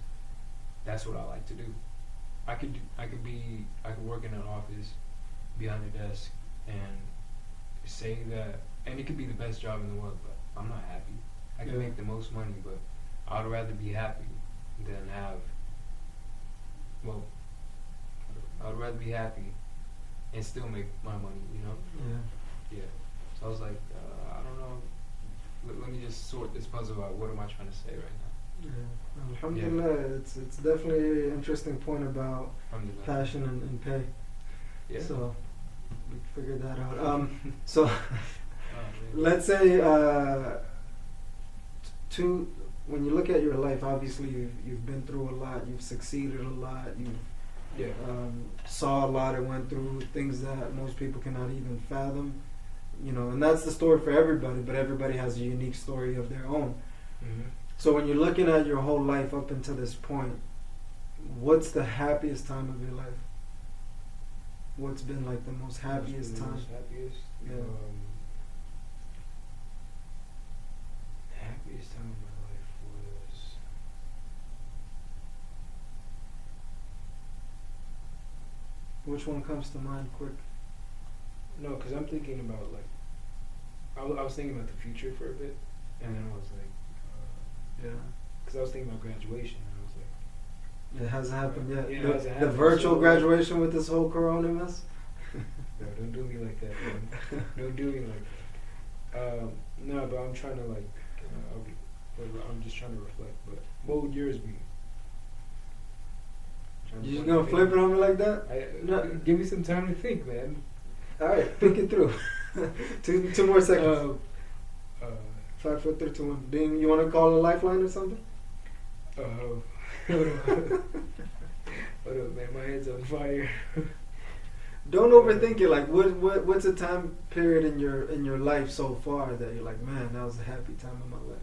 that's what I like to do. I could work in an office behind a desk and say that, and it could be the best job in the world, but I'm not happy. I can make the most money, but I'd rather be happy than I'd rather be happy and still make my money, you know? Yeah. So I was like, I don't know. Let me just sort this puzzle out. What am I trying to say right now? Yeah. Alhamdulillah, it's definitely an interesting point about passion and pay. Yeah. So we figured that out. So let's say when you look at your life, obviously you've been through a lot, you've succeeded a lot, you've saw a lot and went through things that most people cannot even fathom, you know, and that's the story for everybody, but everybody has a unique story of their own. Mm-hmm. So when you're looking at your whole life up until this point, what's the happiest time of your life? What's been like the most happiest time? Yeah. Happiest time of my life was Which one comes to mind quick? No, because I'm thinking about like I was thinking about the future for a bit, and then I was like, because I was thinking about graduation, and I was like, it hasn't happened yet. Yeah, the happened. Virtual graduation with this whole corona mess. No, don't do me like that, man. Don't do me like that. No, but I'm trying to like, I'm just trying to reflect. But what would yours be? You just gonna flip it on me like that? No, give me some time to think, man. All right, think it through. two more seconds. 5, 4, 3, 2, 1. Dean, you want to call a lifeline or something? Hold on, man. My head's on fire. don't overthink it. Like, what's a time period in your life so far that you're like, man, that was a happy time in my life?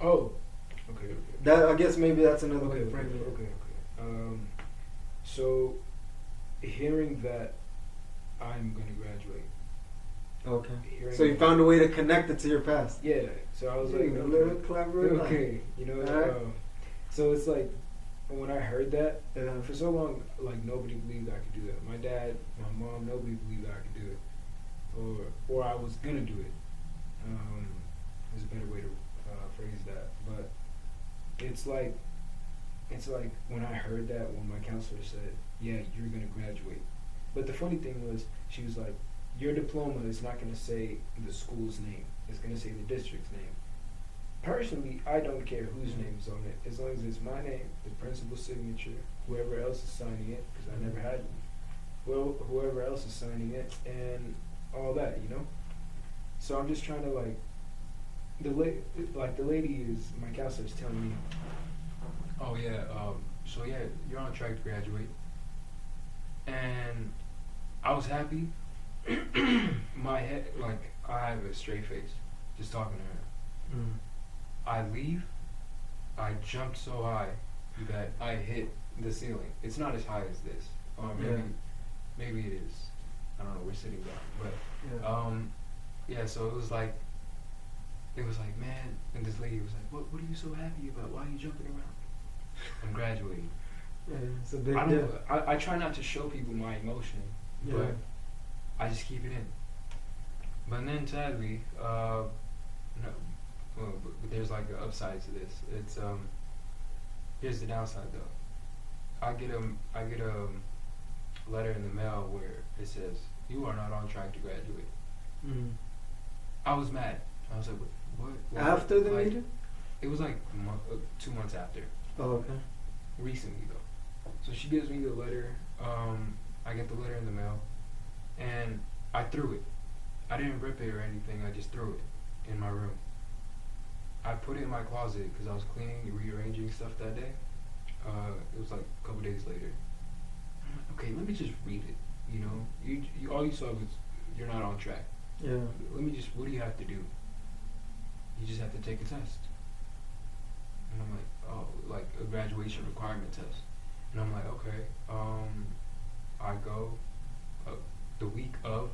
Oh, okay. That, I guess maybe that's another way Okay. to frame it. So hearing that I'm gonna graduate. Okay. Hearing So you that- found a way to connect it to your past. Yeah. So I was Yeah, like, a little clever. okay, you know. Alright. So it's like when I heard that, Yeah. for so long, like nobody believed I could do that. My dad, my mom, nobody believed I could do it, or I was gonna do it. There's a better way to phrase that, but it's like when I heard that, when my counselor said, "Yeah, you're gonna graduate," but the funny thing was, she was like, "Your diploma is not gonna say the school's name; it's gonna say the district's name." Personally, I don't care whose name is on it, as long as it's my name, the principal's signature, whoever else is signing it, because I never had one. Well, whoever else is signing it, and all that, you know. So I'm just trying to the lady is my counselor is telling me, Oh yeah. So yeah, you're on track to graduate, and I was happy. My head, like, I have a straight face just talking to her. Mm. I leave. I jumped so high that I hit the ceiling. It's not as high as this. Maybe it is. I don't know. We're sitting down, but Yeah. So it was like, man. And this lady was like, "What are you so happy about? Why are you jumping around?" I'm graduating. Yeah, it's a big I deal. don't. I try not to show people my emotion, Yeah. but I just keep it in. But then sadly, no. But there's like an upside to this. It's here's the downside though. I get a letter in the mail where it says you are not on track to graduate. Mm. I was mad. I was like, what? After the like, meeting? It was like 2 months after. Oh, okay. Recently though. So she gives me the letter. I get the letter in the mail, and I threw it. I didn't rip it or anything. I just threw it in my room. I put it in my closet because I was cleaning, rearranging stuff that day. It was like a couple days later. I'm like, okay, let me just read it. You know, you all you saw was you're not on track. Yeah. Let me just. What do you have to do? You just have to take a test. And I'm like, oh, like a graduation requirement test. And I'm like, okay. I go the week of.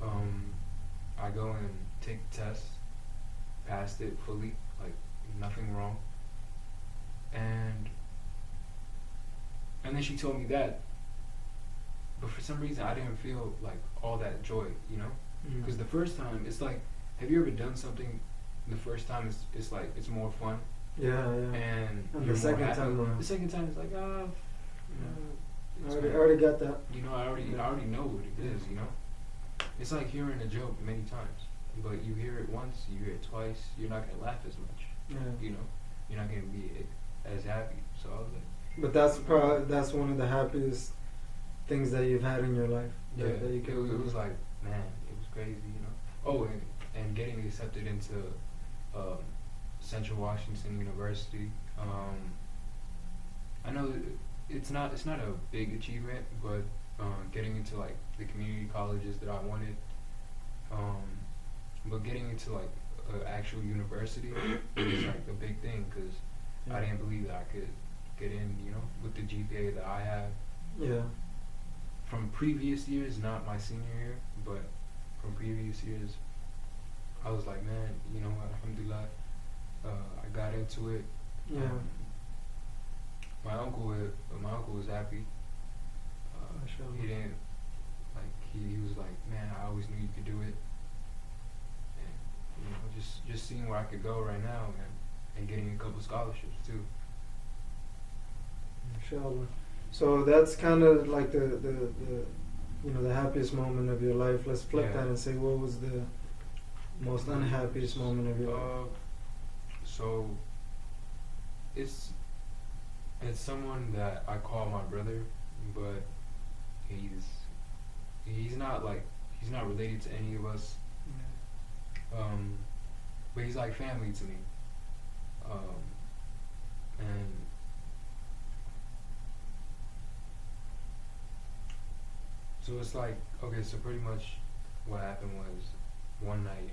I go and take the test. Passed it fully, like nothing wrong. And then she told me that, but for some reason I didn't feel like all that joy, you know, because the first time it's like, have you ever done something? The first time it's like it's more fun. Yeah. And And you're the more second happy. time around. The second time it's like I it's already got that. you know, I already know what it is, you know. It's like hearing a joke many times, but you hear it once, you hear it twice, you're not gonna laugh as much. Yeah. You know, you're not gonna be as happy. So I was like, But that's one of the happiest things that you've had in your life. yeah, That you can it was like, man, it was crazy, you know. Oh, and getting accepted into Central Washington University. I know it's not a big achievement, but getting into like the community colleges that I wanted, but getting into like an actual university is like a big thing because I didn't believe that I could get in, you know, with the GPA that I have. Yeah. From previous years, not my senior year, but from previous years, I was like, man, you know, alhamdulillah, I got into it. Yeah. My uncle was happy. Mashallah. He didn't like. He was like, man, I always knew you could do it. And you know, just seeing where I could go right now, and getting a couple scholarships too. Inshallah. So that's kind of like the the happiest moment of your life. Let's flip that and say, what was the most unhappiest moment of your life? So it's someone that I call my brother, but he's not related to any of us. But he's like family to me. And So it's like, okay, so pretty much what happened was one night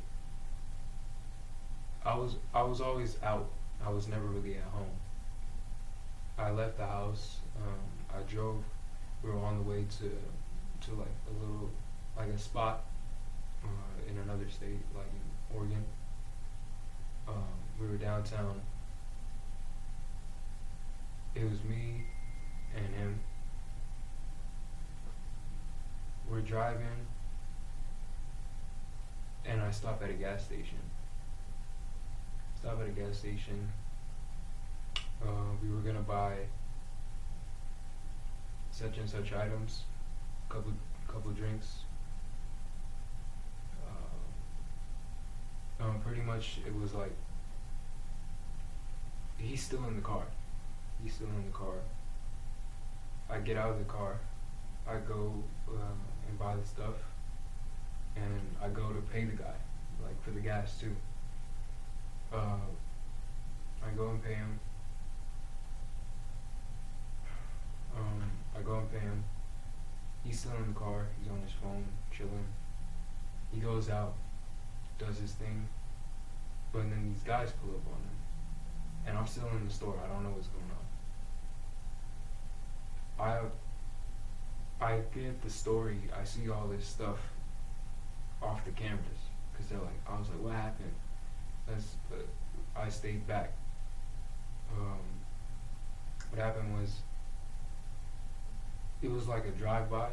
I was always out. I was never really at home. I left the house. I drove. We were on the way to like a little, like a spot in another state, like in Oregon. We were downtown. It was me and him. We're driving, and I stop at a gas station. We were gonna buy such and such items, couple drinks. Pretty much it was like he's still in the car. I get out of the car. I go and buy the stuff, and I go to pay the guy, like for the gas too. I go and pay him. He's still in the car. He's on his phone, chilling. He goes out, does his thing, but then these guys pull up on him, and I'm still in the store. I don't know what's going on. I get the story. I see all this stuff off the cameras because they're like, I was like, what happened? I stayed back. What happened was, it was like a drive-by.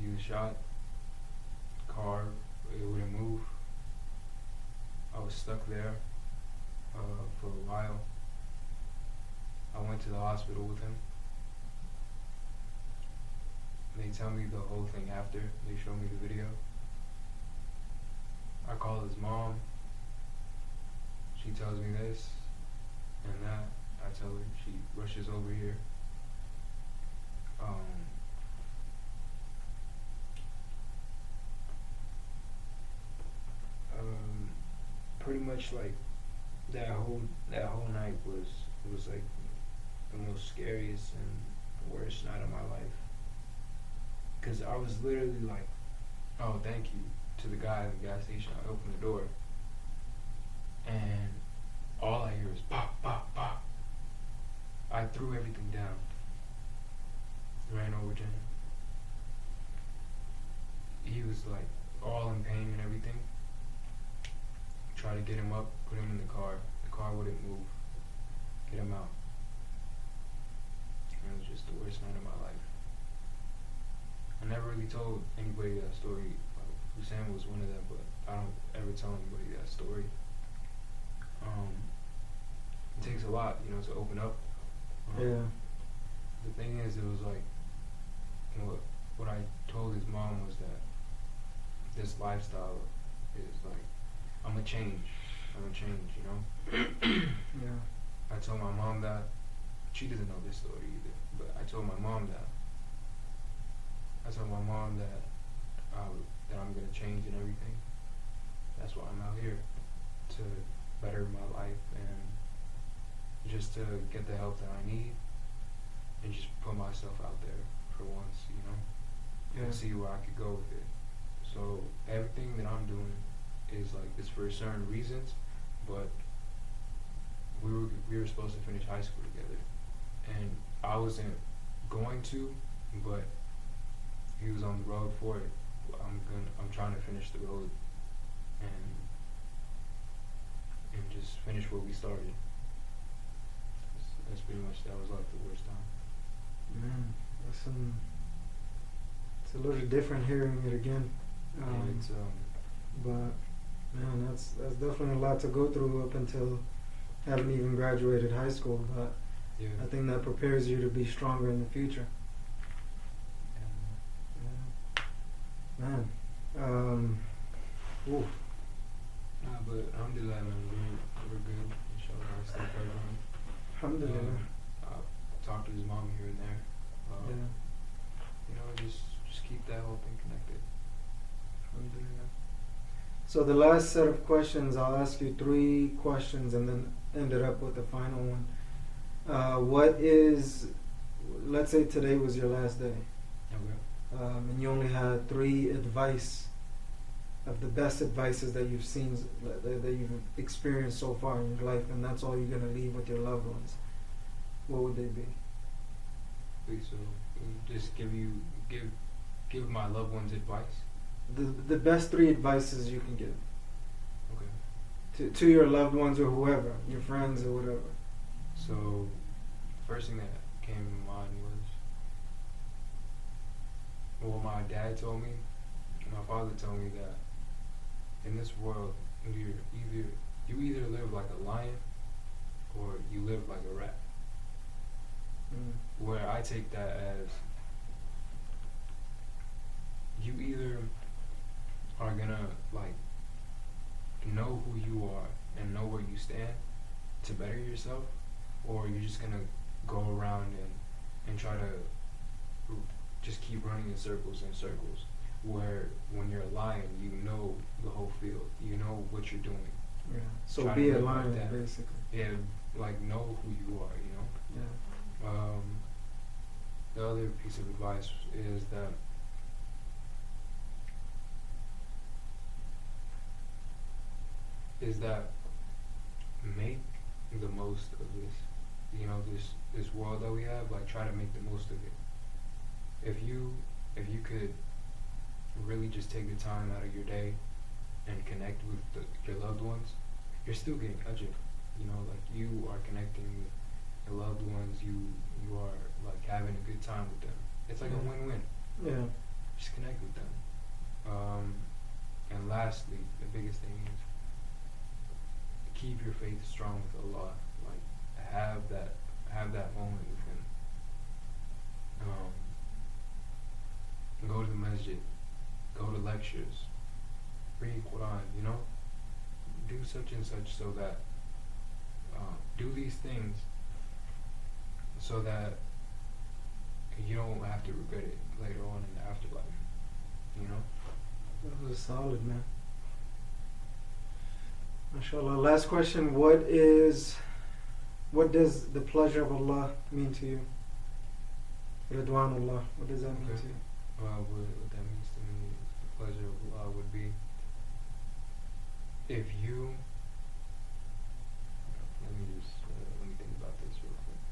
He was shot. Car, it wouldn't move. I was stuck there for a while. I went to the hospital with him. They tell me the whole thing after. They show me the video. I call his mom. She tells me this and that. I tell her. She rushes over here. Pretty much like that whole night was like the most scariest and worst night of my life. Cause I was literally like, oh, thank you to the guy at the gas station. I opened the door, and all I hear is pop, pop, pop. I threw everything down, ran over to him. He was like all in pain and everything. Try to get him up, put him in the car. The car wouldn't move. Get him out. And it was just the worst night of my life. I never really told anybody that story. Hussein was one of them, but I don't ever tell anybody that story. It takes a lot, to open up. Yeah. The thing is, it was like, what I told his mom was that this lifestyle is like, I'm a change, Yeah. I told my mom that. She doesn't know this story either, but I told my mom that. I told my mom that I'm gonna change and everything. That's why I'm out here, to better my life and just to get the help that I need, and just put myself out there for once, Yeah. and see where I could go with it. So everything that I'm doing is like, it's for certain reasons, but we were supposed to finish high school together, and I wasn't going to, but he was on the road for it. I'm trying to finish the road and just finish what we started. That's pretty much, that was like the worst time. Man, it's a little different hearing it again. And it's But man, that's definitely a lot to go through up until having even graduated high school. But yeah. I think that prepares you to be stronger in the future. Man, oof. Nah, but alhamdulillah, man, we're good. Inshallah, I stay praying on him. Alhamdulillah. I talk to his mom here and there. Just keep that whole thing connected. Alhamdulillah. So the last set of questions, I'll ask you 3 questions and then end it up with the final one. Let's say today was your last day. Okay. and you only had 3 advice of the best advices that you've seen, that you've experienced so far in your life, and that's all you're gonna leave with your loved ones, what would they be? So just give my loved ones advice. The best 3 advices you can give. Okay. To your loved ones or whoever, your friends or whatever. So first thing that came to mind was what my dad told me. My father told me that in this world, you either live like a lion or you live like a rat. Where I take that as you either are gonna like know who you are and know where you stand to better yourself, or you're just gonna go around and try to just keep running in circles and circles, where when you're a lion, you know the whole field, you know what you're doing. Yeah. So Try be to a live like lion, that. basically. Yeah, like know who you are, you know? Yeah. The other piece of advice is that make the most of this, this world that we have. Like, try to make the most of it. If you could really just take the time out of your day and connect with your loved ones, you're still getting ajr. You know, like, you are connecting with your loved ones. You are like having a good time with them. It's like a win-win. Yeah. Just connect with them. And lastly, the biggest thing is keep your faith strong with Allah. Like, have that moment with Him. Go to the masjid, go to lectures, read Quran. You know, do such and such, so that do these things so that you don't have to regret it later on in the afterlife. You know. That was solid, man. MashaAllah. Last question. What does the pleasure of Allah mean to you? Ridwanullah. What does that mean to you? Well, what that means to me is the pleasure of Allah would be if you. Let me think about this real quick.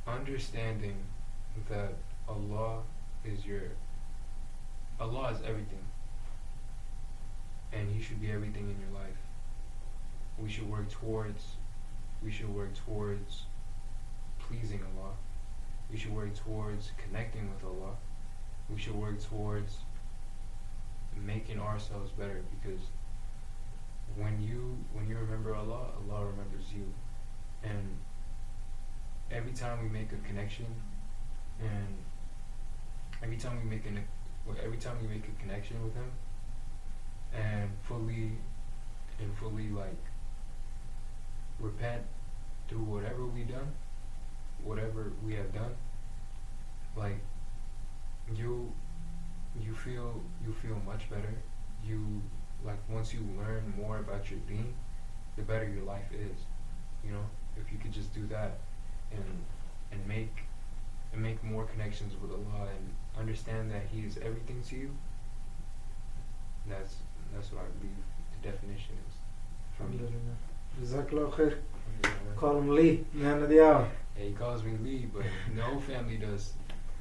Understanding that Allah is everything, and He should be everything in your life. We should work towards pleasing Allah. We should work towards connecting with Allah. We should work towards making ourselves better, because when you remember Allah, Allah remembers you. And every time we make a connection, and every time we make a connection with Him, and fully like repent through whatever we have done, like you feel much better. You, like, once you learn more about your deen, the better your life is. You know, if you could just do that and make more connections with Allah and understand that He is everything to you, that's what I believe the definition is for me. Jazakallah khair. Call him Lee, man of the hour. Yeah, he calls me Lee, but no family does.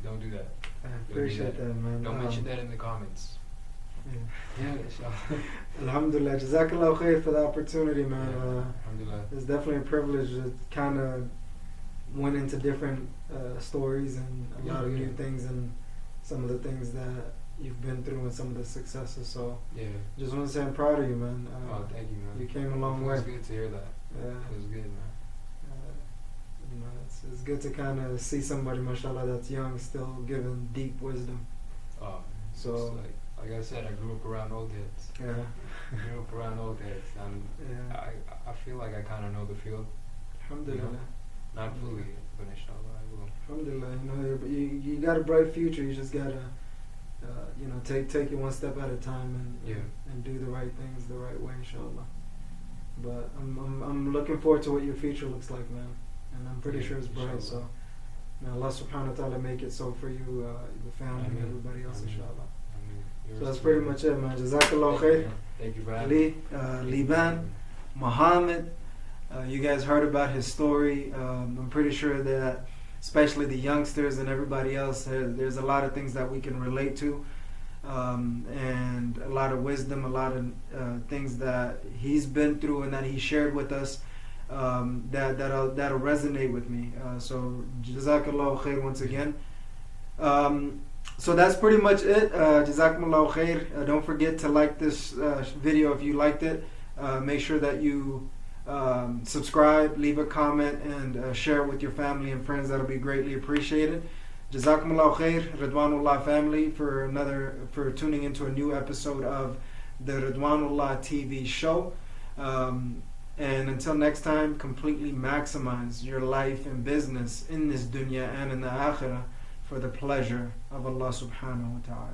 Don't do that. I appreciate that, man. Don't mention that in the comments. Yeah, inshallah. Alhamdulillah. Jazakallah khair for the opportunity, man. Alhamdulillah. It's definitely a privilege to kind of went into different stories and a lot of new things, and some of the things that you've been through and some of the successes. So just want to say I'm proud of you, man. Thank you, man. You came a long way. It's good to hear that. Yeah. It feels good, man. It's good to kind of see somebody, mashallah, that's young, still giving deep wisdom. So like I said, I grew up around old heads. Yeah. I grew up around old heads, and I feel like I kind of know the field. Alhamdulillah. You know? Not fully, but inshallah I will. Alhamdulillah. You got a bright future. You just gotta, take it one step at a time and do the right things the right way, inshallah. But I'm looking forward to what your future looks like, man. and I'm pretty sure it's bright. So may Allah subhanahu wa ta'ala make it so for you, the family, and everybody else, inshallah. So that's pretty much it, man. Jazakallah khair. Thank you for having me. Liban Mohamed, you guys heard about his story. I'm pretty sure that especially the youngsters and everybody else, there's a lot of things that we can relate to, and a lot of wisdom, a lot of things that he's been through and that he shared with us, that'll resonate with me. So Jazakallah khair once again. So that's pretty much it. Jazakumullahu khair. Don't forget to like this video if you liked it. Make sure that you subscribe, leave a comment, and share it with your family and friends. That'll be greatly appreciated. Jazakumullahu khair, Ridwanullah family, for tuning into a new episode of the Ridwanullah TV show. And until next time, completely maximize your life and business in this dunya and in the akhirah for the pleasure of Allah subhanahu wa ta'ala.